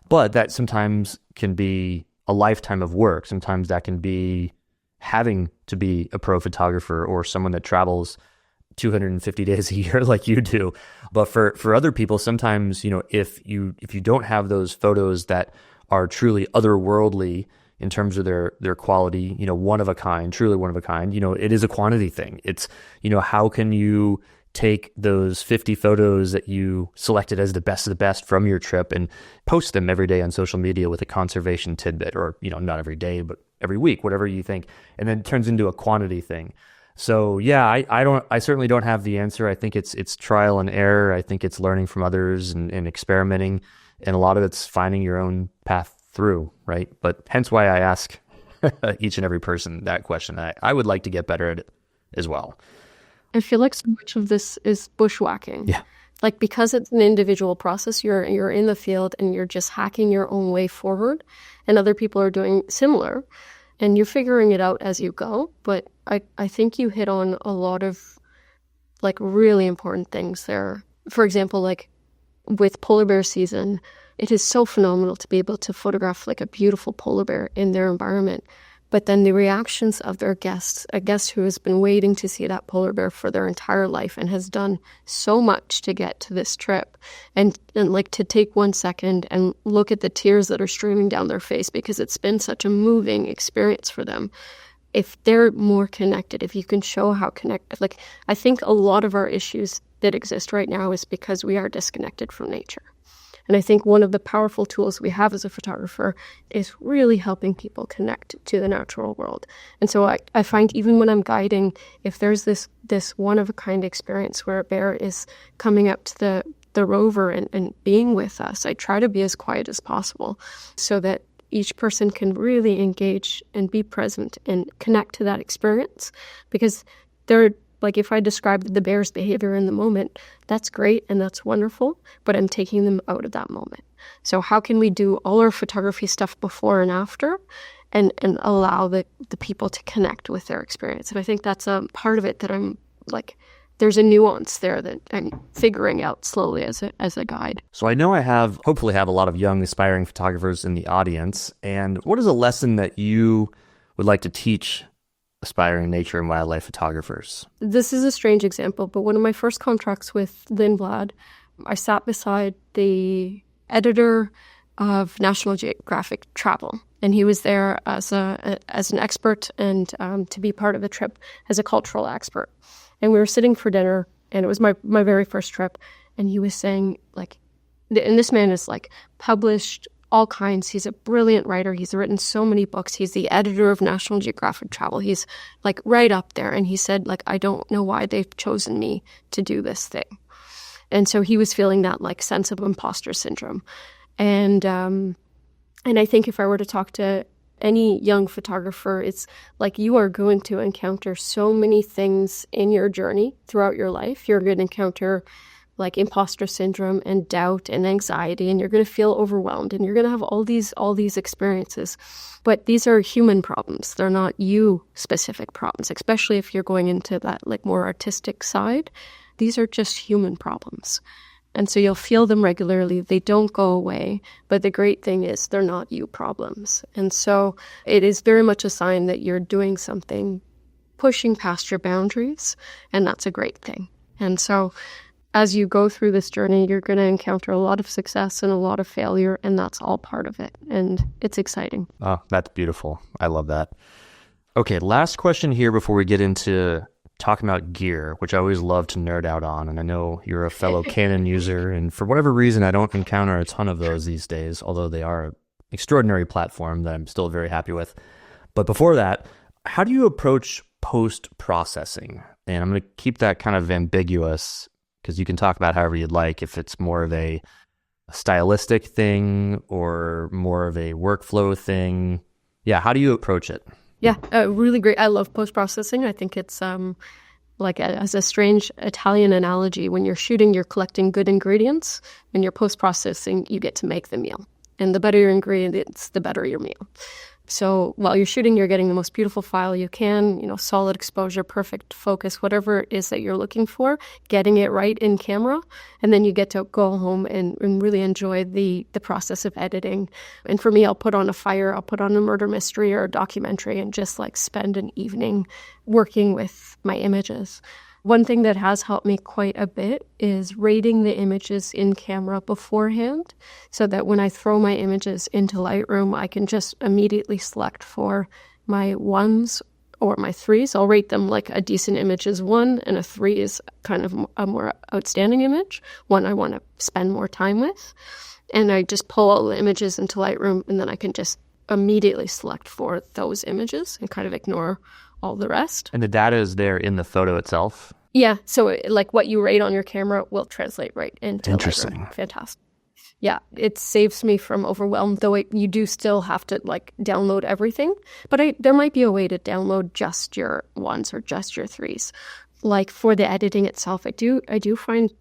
But that sometimes can be a lifetime of work. Sometimes that can be having to be a pro photographer or someone that travels 250 days a year like you do. But for other people, sometimes, if you don't have those photos that are truly otherworldly in terms of their quality, one of a kind, truly one of a kind, it is a quantity thing. It's, how can you take those 50 photos that you selected as the best of the best from your trip and post them every day on social media with a conservation tidbit, or, not every day, but every week, whatever you think. And then it turns into a quantity thing. So yeah, I certainly don't have the answer. I think it's trial and error. I think it's learning from others and experimenting. And a lot of it's finding your own path through, right? But hence why I ask each and every person that question. I would like to get better at it as well. I feel like so much of this is bushwhacking. Yeah. Like, because it's an individual process, you're in the field and you're just hacking your own way forward, and other people are doing similar, and you're figuring it out as you go. But I think you hit on a lot of like really important things there. For example, like with polar bear season, it is so phenomenal to be able to photograph like a beautiful polar bear in their environment. But then the reactions of their guests, a guest who has been waiting to see that polar bear for their entire life and has done so much to get to this trip, and like to take 1 second and look at the tears that are streaming down their face because it's been such a moving experience for them. If they're more connected, if you can show how connected, like I think a lot of our issues that exist right now is because we are disconnected from nature. And I think one of the powerful tools we have as a photographer is really helping people connect to the natural world. And so I find even when I'm guiding, if there's this one-of-a-kind experience where a bear is coming up to the rover and being with us, I try to be as quiet as possible so that each person can really engage and be present and connect to that experience. Because they're like, if I describe the bear's behavior in the moment, that's great and that's wonderful, but I'm taking them out of that moment. So how can we do all our photography stuff before and after and allow the people to connect with their experience? And I think that's a part of it that I'm like, there's a nuance there that I'm figuring out slowly as a guide. So I know hopefully have a lot of young aspiring photographers in the audience. And what is a lesson that you would like to teach aspiring nature and wildlife photographers? This is a strange example, but one of my first contracts with Lindblad, I sat beside the editor of National Geographic Travel, and he was there as an expert and to be part of the trip as a cultural expert. And we were sitting for dinner, and it was my very first trip, and he was saying, like, and this man is like published all kinds. He's a brilliant writer. He's written so many books. He's the editor of National Geographic Travel. He's like right up there. And he said, like, I don't know why they've chosen me to do this thing. And so he was feeling that like sense of imposter syndrome. And I think if I were to talk to any young photographer, it's like you are going to encounter so many things in your journey throughout your life. You're going to encounter like imposter syndrome and doubt and anxiety, and you're going to feel overwhelmed, and you're going to have all these experiences. But these are human problems. They're not you specific problems, especially if you're going into that like more artistic side. These are just human problems. And so you'll feel them regularly. They don't go away. But the great thing is they're not you problems. And so it is very much a sign that you're doing something, pushing past your boundaries, and that's a great thing. And so as you go through this journey, you're going to encounter a lot of success and a lot of failure, and that's all part of it. And it's exciting. Oh, that's beautiful. I love that. Okay, last question here before we get into talking about gear, which I always love to nerd out on. And I know you're a fellow Canon user, and for whatever reason, I don't encounter a ton of those these days, although they are an extraordinary platform that I'm still very happy with. But before that, how do you approach post-processing? And I'm going to keep that kind of ambiguous, because you can talk about however you'd like, if it's more of a stylistic thing or more of a workflow thing. Yeah, how do you approach it? Yeah, really great. I love post-processing. I think it's as a strange Italian analogy, when you're shooting, you're collecting good ingredients. When you're post-processing, you get to make the meal. And the better your ingredients, the better your meal. So while you're shooting, you're getting the most beautiful file you can, solid exposure, perfect focus, whatever it is that you're looking for, getting it right in camera. And then you get to go home and really enjoy the process of editing. And for me, I'll put on a fire, I'll put on a murder mystery or a documentary and just like spend an evening working with my images. One thing that has helped me quite a bit is rating the images in camera beforehand so that when I throw my images into Lightroom, I can just immediately select for my 1s or my 3s. I'll rate them like a decent image is 1 and a 3 is kind of a more outstanding image, one I want to spend more time with. And I just pull all the images into Lightroom and then I can just immediately select for those images and kind of ignore all the rest. And the data is there in the photo itself? Yeah. So like what you rate on your camera will translate right into Interesting. Lightroom. Fantastic. Yeah. It saves me from overwhelm, though you do still have to like download everything. But there might be a way to download just your 1s or just your 3s. Like for the editing itself, I do find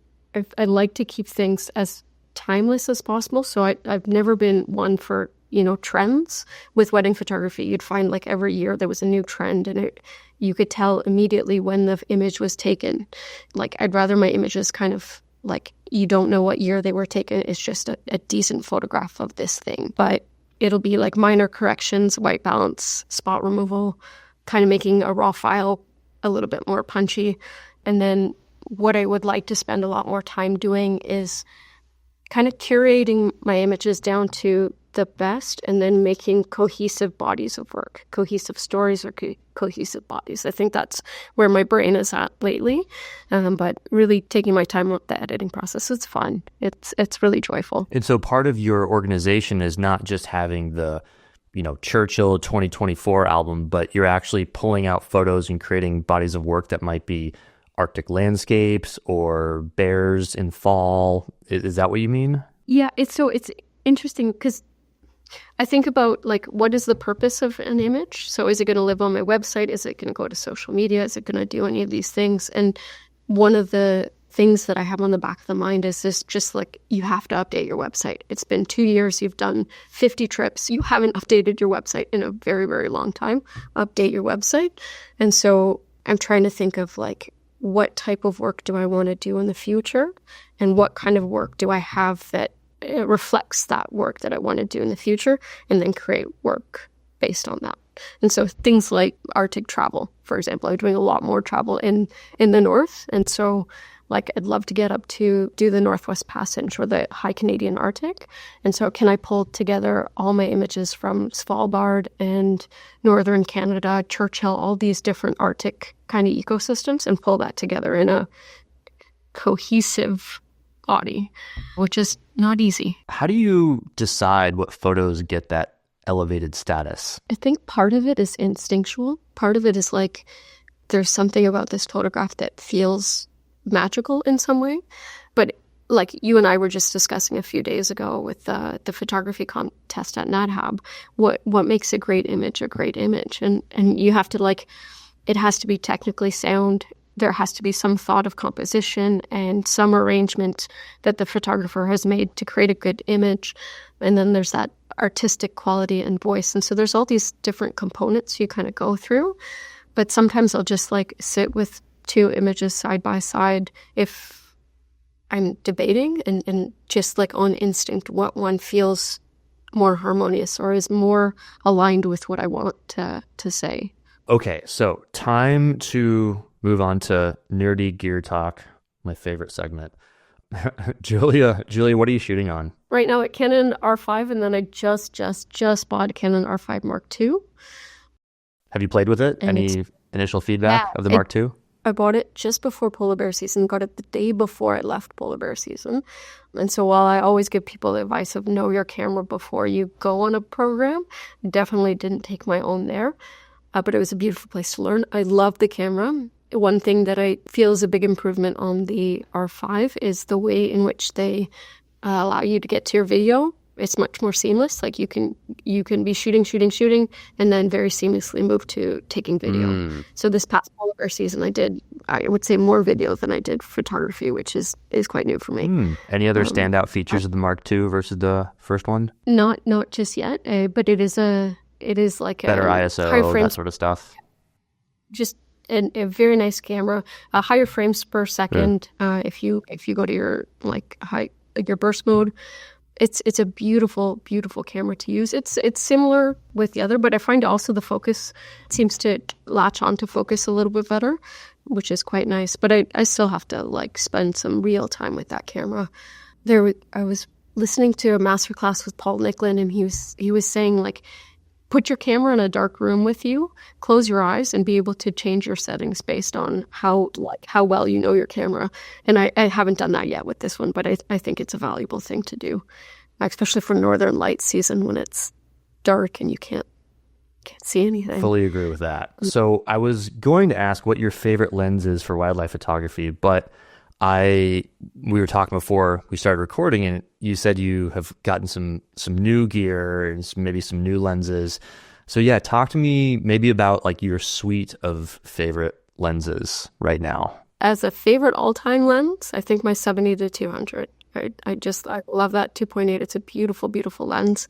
I like to keep things as timeless as possible. So I've never been one for trends with wedding photography. You'd find like every year there was a new trend and you could tell immediately when the image was taken. Like I'd rather my images kind of like you don't know what year they were taken. It's just a decent photograph of this thing. But it'll be like minor corrections, white balance, spot removal, kind of making a raw file a little bit more punchy. And then what I would like to spend a lot more time doing is kind of curating my images down to the best and then making cohesive bodies of work, cohesive stories or cohesive bodies. I think that's where my brain is at lately. But really taking my time with the editing process, it's fun. It's really joyful. And so part of your organization is not just having the, Churchill 2024 album, but you're actually pulling out photos and creating bodies of work that might be Arctic landscapes or bears in fall. Is that what you mean? Yeah, it's interesting because I think about like what is the purpose of an image? So is it going to live on my website? Is it going to go to social media? Is it going to do any of these things? And one of the things that I have on the back of the mind is this just like you have to update your website. It's been 2 years. You've done 50 trips. You haven't updated your website in a very, very long time. Update your website. And so I'm trying to think of like what type of work do I want to do in the future? And what kind of work do I have that reflects that work that I want to do in the future, and then create work based on that. And so things like Arctic travel, for example, I'm doing a lot more travel in the north. And so like I'd love to get up to do the Northwest Passage or the high Canadian Arctic. And so can I pull together all my images from Svalbard and northern Canada, Churchill, all these different Arctic kind of ecosystems and pull that together in a cohesive body, which is not easy. How do you decide what photos get that elevated status? I think part of it is instinctual. Part of it is like there's something about this photograph that feels magical in some way. But like you and I were just discussing a few days ago with the photography contest at NatHab, what makes a great image a great image? And you have to like, it has to be technically sound. There has to be some thought of composition and some arrangement that the photographer has made to create a good image. And then there's that artistic quality and voice. And so there's all these different components you kind of go through. But sometimes I'll just like sit with 2 images side by side if I'm debating and just like on instinct what one feels more harmonious or is more aligned with what I want to say. Okay, so time to move on to nerdy gear talk, my favorite segment. Giulia, what are you shooting on? Right now at Canon R5, and then I just bought a Canon R5 Mark II. Have you played with it? And any initial feedback of the Mark II? I bought it just before polar bear season, got it the day before I left polar bear season. And so while I always give people the advice of know your camera before you go on a program, definitely didn't take my own there. But it was a beautiful place to learn. I love the camera. One thing that I feel is a big improvement on the R5 is the way in which they allow you to get to your video. It's much more seamless. Like you can be shooting, and then very seamlessly move to taking video. So this past polar bear season, I would say more video than I did photography, which is quite new for me. Any other standout features of the Mark II versus the first one? Not just yet, but it is a it is like better a ISO, higher frames, that sort of stuff. just a very nice camera, higher frames per second. If you go to your your burst mode, it's a beautiful, beautiful camera to use. It's similar with the other, but I find also the focus seems to latch on to focus a little bit better, which is quite nice. But I still have to like spend some real time with that camera. I was listening to a masterclass with Paul Nicklin, and he was saying, like, put your camera in a dark room with you, close your eyes, and be able to change your settings based on how well you know your camera. And I haven't done that yet with this one, but I think it's a valuable thing to do, especially for Northern Lights season when it's dark and you can't see anything. Fully agree with that. So I was going to ask what your favorite lens is for wildlife photography, but we were talking before we started recording, and you said you have gotten some new gear and maybe some new lenses. So yeah, talk to me maybe about like your suite of favorite lenses right now. As a favorite all-time lens, I think my 70 to 200. I love that 2.8. It's a beautiful, beautiful lens.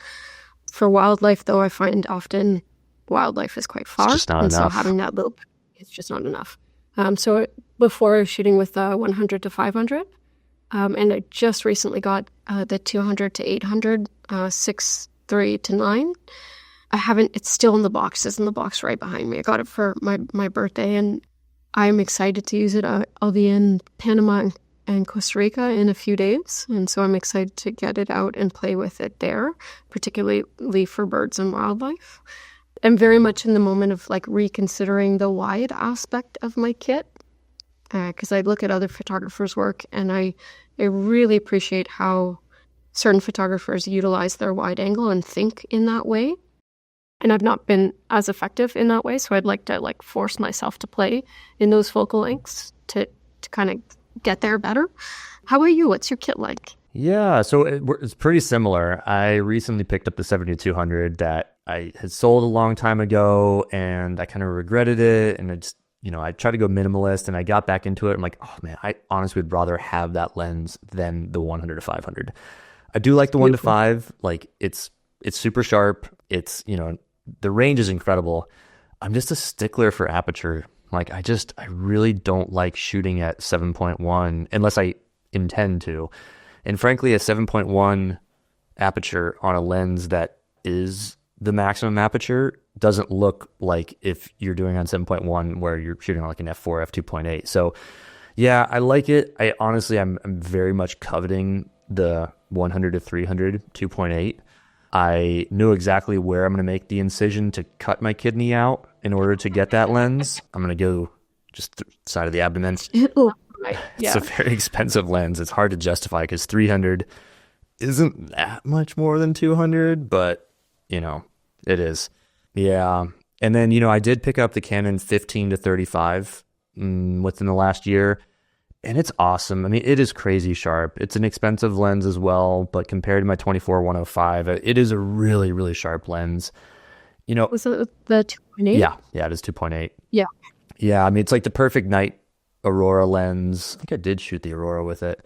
For wildlife, though, I find often wildlife is quite far. It's just not enough. So having that loop, it's just not enough. So before I was shooting with 100 to 500, and I just recently got the 200 to 800, 6.3 to 9. It's still in the box. It's in the box right behind me. I got it for my birthday, and I'm excited to use it. I'll be in Panama and Costa Rica in a few days, and so I'm excited to get it out and play with it there, particularly for birds and wildlife. I'm very much in the moment of like reconsidering the wide aspect of my kit, because I look at other photographers' work and I really appreciate how certain photographers utilize their wide angle and think in that way. And I've not been as effective in that way, so I'd like to like force myself to play in those focal lengths to kind of get there better. How about you? What's your kit like? Yeah, so it's pretty similar. I recently picked up the 7200 that I had sold a long time ago, and I kind of regretted it. And I just, I tried to go minimalist, and I got back into it. I'm like, oh man, I honestly would rather have that lens than the 100 to 500. I do like the 1 to 5. Like it's super sharp. It's, the range is incredible. I'm just a stickler for aperture. Like I really don't like shooting at 7.1 unless I intend to. And frankly, a 7.1 aperture on a lens that is the maximum aperture doesn't look like if you're doing on 7.1 where you're shooting on like an f4, f2.8. So yeah, I like it. I'm very much coveting the 100 to 300 2.8. I knew exactly where I'm going to make the incision to cut my kidney out in order to get that lens. I'm going to go just the side of the abdomen. It's a very expensive lens. It's hard to justify because 300 isn't that much more than 200, but it is. Yeah. And then, I did pick up the Canon 15 to 35 within the last year, and it's awesome. I mean, it is crazy sharp. It's an expensive lens as well, but compared to my 24-105, it is a really, really sharp lens. Was it the 2.8? Yeah, it is 2.8. Yeah. Yeah, I mean, it's like the perfect night Aurora lens. I think I did shoot the Aurora with it.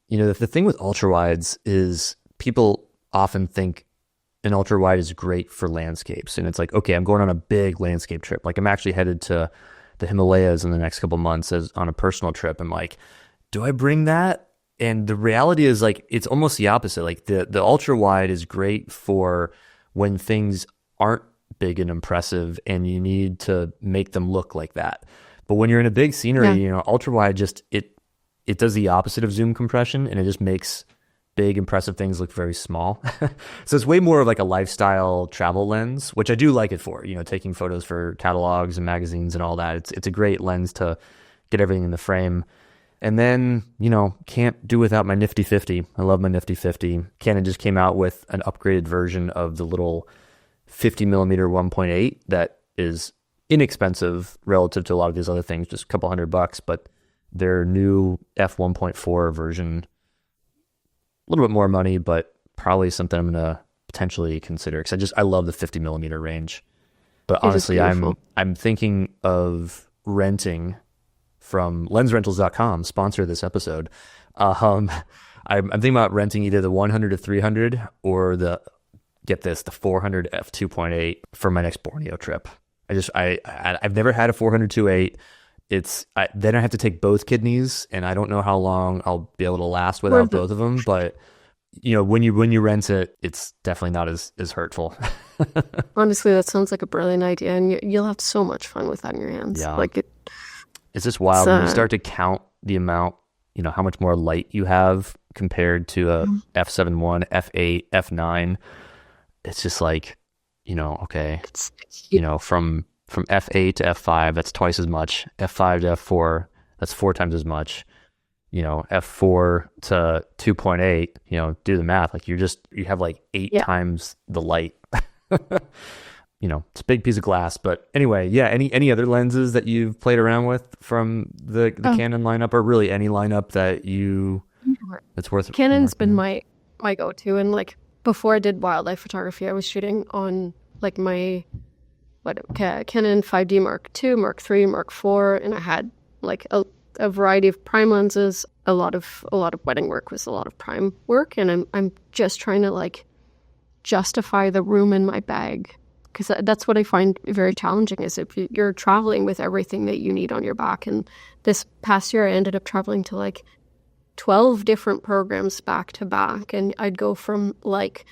The thing with ultrawides is people often think an ultrawide is great for landscapes. And it's like, okay, I'm going on a big landscape trip. Like I'm actually headed to the Himalayas in the next couple months on a personal trip. I'm like, do I bring that? And the reality is like, it's almost the opposite. Like the ultrawide is great for when things aren't big and impressive and you need to make them look like that. But when you're in a big scenery, ultra-wide just, it does the opposite of zoom compression, and it just makes big, impressive things look very small. So it's way more of like a lifestyle travel lens, which I do like it for, taking photos for catalogs and magazines and all that. It's a great lens to get everything in the frame. And then, can't do without my Nifty 50. I love my Nifty 50. Canon just came out with an upgraded version of the little 50 millimeter 1.8 that is inexpensive relative to a lot of these other things, just a couple $100, but their new f1.4 version, a little bit more money, but probably something I'm going to potentially consider because I love the 50 millimeter range. But honestly, I'm thinking of renting from lensrentals.com, sponsor this episode. I'm thinking about renting either the 100 to 300 or the get this, the 400 f2.8 for my next Borneo trip. I've never had a 400 2.8. Then I have to take both kidneys, and I don't know how long I'll be able to last without both of them. But when you rent it, it's definitely not as hurtful. Honestly, that sounds like a brilliant idea, and you'll have so much fun with that in your hands. Yeah, it's just wild when you start to count the amount, how much more light you have compared to a f7.1, f8, f9. It's just like, okay, from f8 to f5, that's twice as much. f5 to f4, that's 4 times as much. f4 to 2.8, do the math. Like you have like 8 times the light. It's a big piece of glass. But anyway, yeah. Any other lenses that you've played around with from the Canon lineup, or really any lineup that's worth? Canon's been my go-to, and like before I did wildlife photography, I was shooting on like my Canon 5D Mark II, Mark III, Mark IV, and I had like a variety of prime lenses. A lot of wedding work was a lot of prime work, and I'm just trying to like justify the room in my bag, because that's what I find very challenging, is if you're traveling with everything that you need on your back. And this past year I ended up traveling to like 12 different programs back to back, and I'd go from like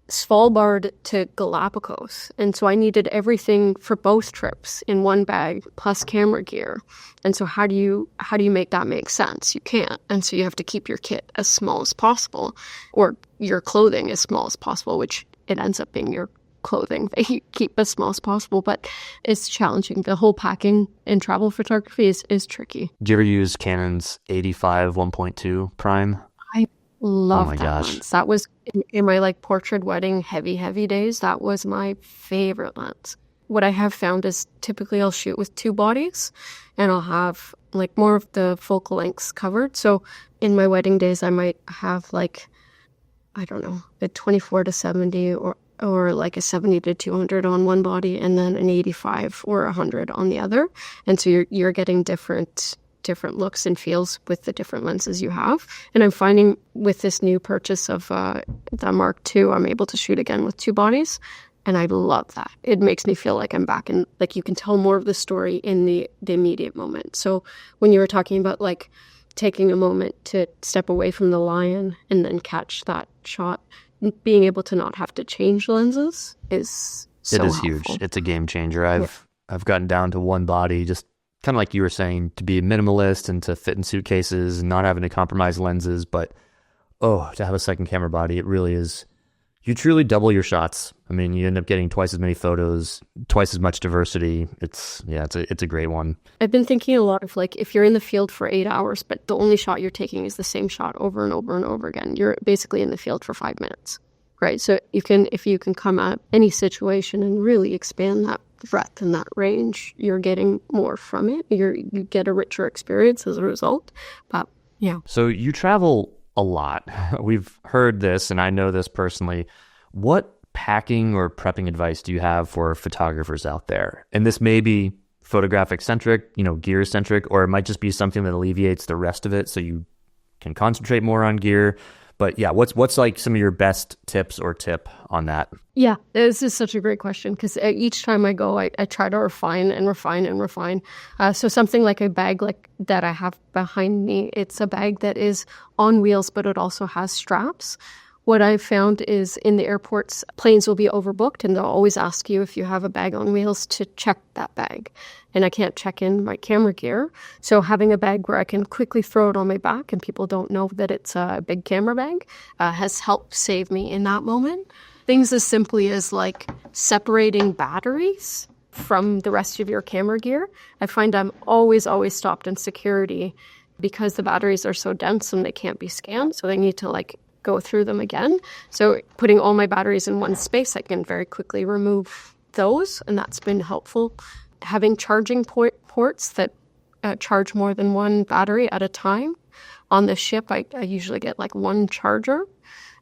Svalbard to Galapagos, and so I needed everything for both trips in one bag plus camera gear. And so how do you make that make sense? You can't. And so you have to keep your kit as small as possible, or your clothing as small as possible, which it ends up being your clothing that you keep as small as possible. But it's challenging. The whole packing in travel photography is tricky. Do you ever use Canon's 85 1.2 prime? I love that lens. That was in my like portrait wedding heavy days. That was my favorite lens. What I have found is typically I'll shoot with 2 bodies, and I'll have like more of the focal lengths covered. So in my wedding days, I might have like, I don't know, a 24 to 70 or like a 70 to 200 on one body, and then an 85 or 100 on the other. And so you're getting different looks and feels with the different lenses you have. And I'm finding with this new purchase of the Mark II, I'm able to shoot again with 2 bodies. And I love that. It makes me feel like I'm back in, like you can tell more of the story in the immediate moment. So when you were talking about like taking a moment to step away from the lion and then catch that shot, being able to not have to change lenses is so It is helpful. huge. It's a game changer. I've gotten down to one body, just kind of like you were saying, to be a minimalist and to fit in suitcases and not having to compromise lenses. But to have a second camera body, it really is. You truly double your shots. I mean, you end up getting twice as many photos, twice as much diversity. It's a great one. I've been thinking a lot of like, if you're in the field for 8 hours, but the only shot you're taking is the same shot over and over and over again, you're basically in the field for 5 minutes, right? So if you can come at any situation and really expand that breadth and that range, you're getting more from it. You get a richer experience as a result. But yeah. So you travel a lot. We've heard this, and I know this personally. What packing or prepping advice do you have for photographers out there? And this may be photographic centric, gear centric, or it might just be something that alleviates the rest of it so you can concentrate more on gear. But yeah, what's like some of your best tips or tip on that? Yeah, this is such a great question, because each time I go, I try to refine and refine and refine. So something like a bag like that I have behind me, it's a bag that is on wheels, but it also has straps. What I've found is in the airports, planes will be overbooked, and they'll always ask you if you have a bag on wheels to check that bag. And I can't check in my camera gear. So having a bag where I can quickly throw it on my back and people don't know that it's a big camera bag has helped save me in that moment. Things as simply as like separating batteries from the rest of your camera gear. I find I'm always stopped in security because the batteries are so dense and they can't be scanned. So they need to like go through them again. So putting all my batteries in one space, I can very quickly remove those, and that's been helpful. Having charging ports that charge more than one battery at a time. On the ship, I usually get like one charger,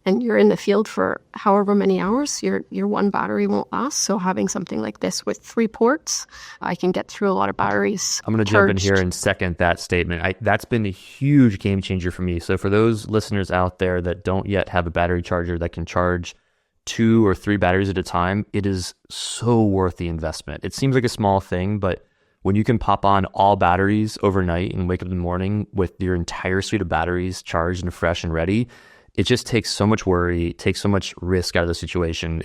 and you're in the field for however many hours, your one battery won't last. So having something like this with 3 ports, I can get through a lot of batteries. I'm going to jump in here and second that statement. That's been a huge game changer for me. So for those listeners out there that don't yet have a battery charger that can charge 2 or 3 batteries at a time, it is so worth the investment. It seems like a small thing, but when you can pop on all batteries overnight and wake up in the morning with your entire suite of batteries charged and fresh and ready, it just takes so much worry, takes so much risk out of the situation.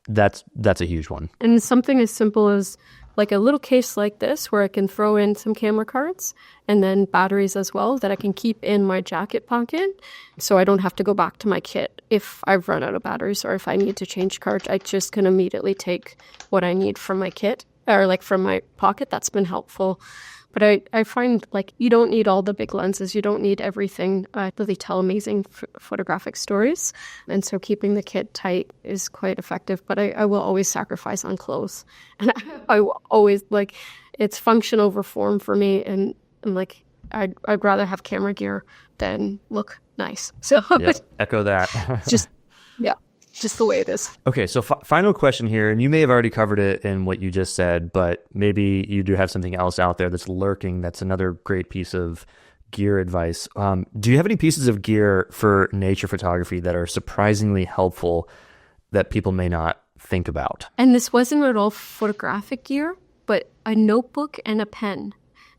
That's a huge one. And something as simple as like a little case like this where I can throw in some camera cards and then batteries as well that I can keep in my jacket pocket so I don't have to go back to my kit if I've run out of batteries or if I need to change cards. I just can immediately take what I need from my kit or like from my pocket. That's been helpful. But I find like you don't need all the big lenses. You don't need everything to really tell amazing photographic stories. And so keeping the kit tight is quite effective. But I will always sacrifice on clothes. And I will always like it's function over form for me. And like I'd rather have camera gear than look nice. So echo that. Just the way it is. Okay, so final question here, and you may have already covered it in what you just said, but maybe you do have something else out there that's lurking. That's another great piece of gear advice. Do you have any pieces of gear for nature photography that are surprisingly helpful that people may not think about? And this wasn't at all photographic gear, but a notebook and a pen.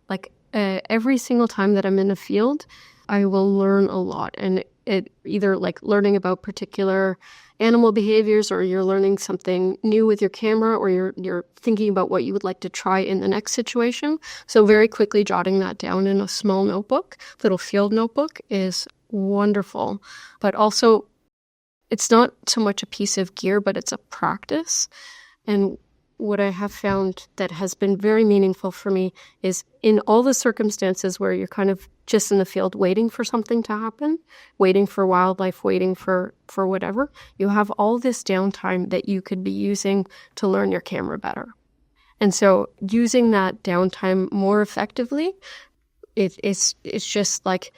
Like every single time that I'm in a field, I will learn a lot. And it either like learning about particular animal behaviors, or you're learning something new with your camera, or you're thinking about what you would like to try in the next situation. So very quickly jotting that down in a small notebook, little field notebook, is wonderful. But also, it's not so much a piece of gear, but it's a practice. And what I have found that has been very meaningful for me is in all the circumstances where you're kind of just in the field waiting for something to happen, waiting for wildlife, waiting for whatever, you have all this downtime that you could be using to learn your camera better. And so using that downtime more effectively, it's just like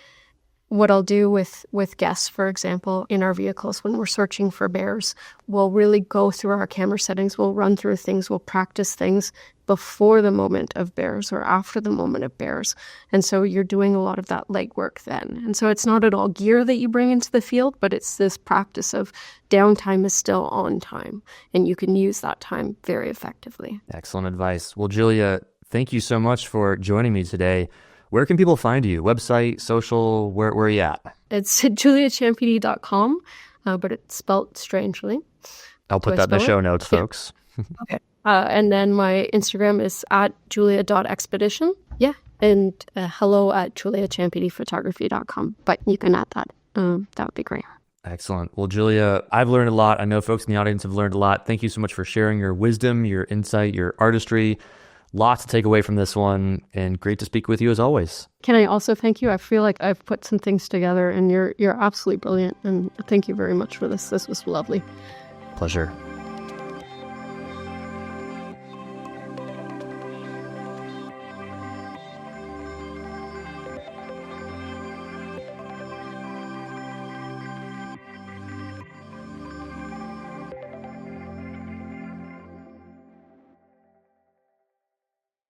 what I'll do with guests, for example, in our vehicles when we're searching for bears. We'll really go through our camera settings, we'll run through things, we'll practice things before the moment of bears or after the moment of bears. And so you're doing a lot of that legwork then. And so it's not at all gear that you bring into the field, but it's this practice of downtime is still on time, and you can use that time very effectively. Excellent advice. Well, Giulia, thank you so much for joining me today. Where can people find you? Website, social, where are you at? It's giuliaciampini.com, but it's spelt strangely. I'll put that in the show notes, folks. Okay. And then my Instagram is at julia.expedition. Yeah. And hello at juliaciampiniphotography.com. But you can add that. That would be great. Excellent. Well, Giulia, I've learned a lot. I know folks in the audience have learned a lot. Thank you so much for sharing your wisdom, your insight, your artistry. Lots to take away from this one, and great to speak with you as always. Can I also thank you? I feel like I've put some things together, and you're absolutely brilliant. And thank you very much for this. This was lovely. Pleasure.